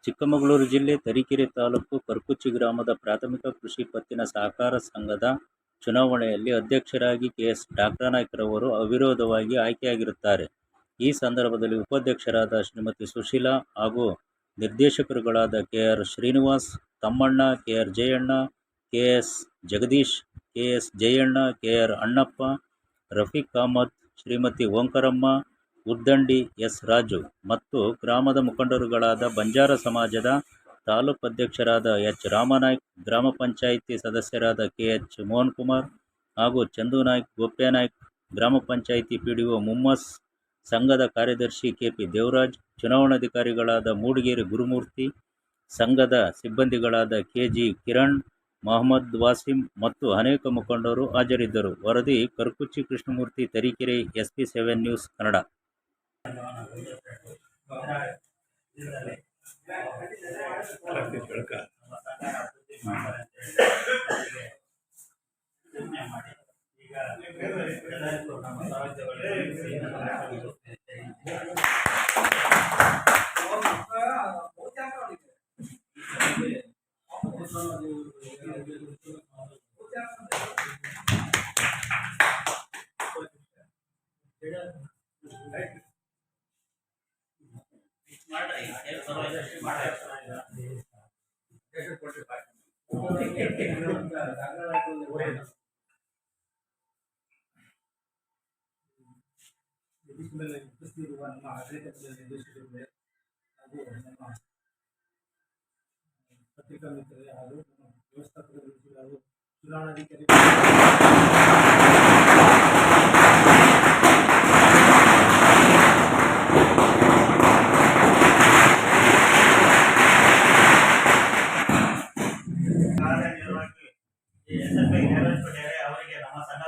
ಚಿಕ್ಕಮಗಳೂರು ಜಿಲ್ಲೆ ತರೀಕೆರೆ ತಾಲೂಕು ಕರ್ಕುಚ್ಚಿ ಗ್ರಾಮದ ಪ್ರಾಥಮಿಕ ಕೃಷಿ ಪತ್ತಿನ ಸಹಕಾರ ಸಂಘದ ಚುನಾವಣೆಯಲ್ಲಿ ಅಧ್ಯಕ್ಷರಾಗಿ ಕೆ.ಎಸ್. ಡಾಕ್ಟರನಾಯ್ಕರವರು ಅವಿರೋಧವಾಗಿ ಆಯ್ಕೆಯಾಗಿರುತ್ತಾರೆ. ಈ ಸಂದರ್ಭದಲ್ಲಿ ಉಪಾಧ್ಯಕ್ಷರಾದ ಶ್ರೀಮತಿ ಸುಶೀಲಾ ಹಾಗೂ ನಿರ್ದೇಶಕರುಗಳಾದ K R. Srinivas, Thammanna, K R. Jayanna, K S. Jagadish, K S. Jayanna, K R. Annappa, Rafiq Ahmed, Shrimati Omkaramma, Uddandi, S. Raju ಮತ್ತು ಗ್ರಾಮದ ಮುಖಂಡರುಗಳಾದ ಬಂಜಾರ ಸಮಾಜದ ತಾಲೂಕು ಅಧ್ಯಕ್ಷರಾದ ಎಚ್. ರಾಮನಾಯ್ಕ್, ಗ್ರಾಮ ಪಂಚಾಯಿತಿ ಸದಸ್ಯರಾದ ಕೆ.ಎಚ್. ಮೋಹನ್ಕುಮಾರ್ ಹಾಗೂ ಚಂದುನಾಯ್ಕ್, ಗೋಪ್ಯಾನಾಯ್ಕ್, ಗ್ರಾಮ ಪಂಚಾಯಿತಿ ಪಿಡಿಒ ಮುಮ್ಮಸ್, ಸಂಘದ ಕಾರ್ಯದರ್ಶಿ ಕೆ.ಪಿ. ದೇವರಾಜ್, ಚುನಾವಣಾಧಿಕಾರಿಗಳಾದ ಮೂಡಿಗೆರೆ ಗುರುಮೂರ್ತಿ, ಸಂಘದ ಸಿಬ್ಬಂದಿಗಳಾದ ಕೆ.ಜಿ. ಕಿರಣ್, ಮೊಹಮ್ಮದ್ ವಾಸಿಂ ಮತ್ತು ಅನೇಕ ಮುಖಂಡರು ಹಾಜರಿದ್ದರು. ವರದಿ ಕರ್ಕುಚ್ಚಿ ಕೃಷ್ಣಮೂರ್ತಿ, ತರೀಕೆರೆ, SP7 ನ್ಯೂಸ್ ಕನ್ನಡ. ಉಪಸ್ಥಿತಿರುವ ನಮ್ಮ ಆಡಳಿತ ನಿರ್ದೇಶಕರಿಗೆ ಹಾಗೂ ನಮ್ಮ ಪತ್ರಿಕಾ ಮಿತ್ರರೇ ಹಾಗೂ ನಮ್ಮ ವ್ಯವಸ್ಥಾಪಕರು ಹಾಗೂ ಚುನಾವಣಾಧಿಕಾರಿ ಅವರಿಗೆ ನಮ್ಮ ಸಂಘ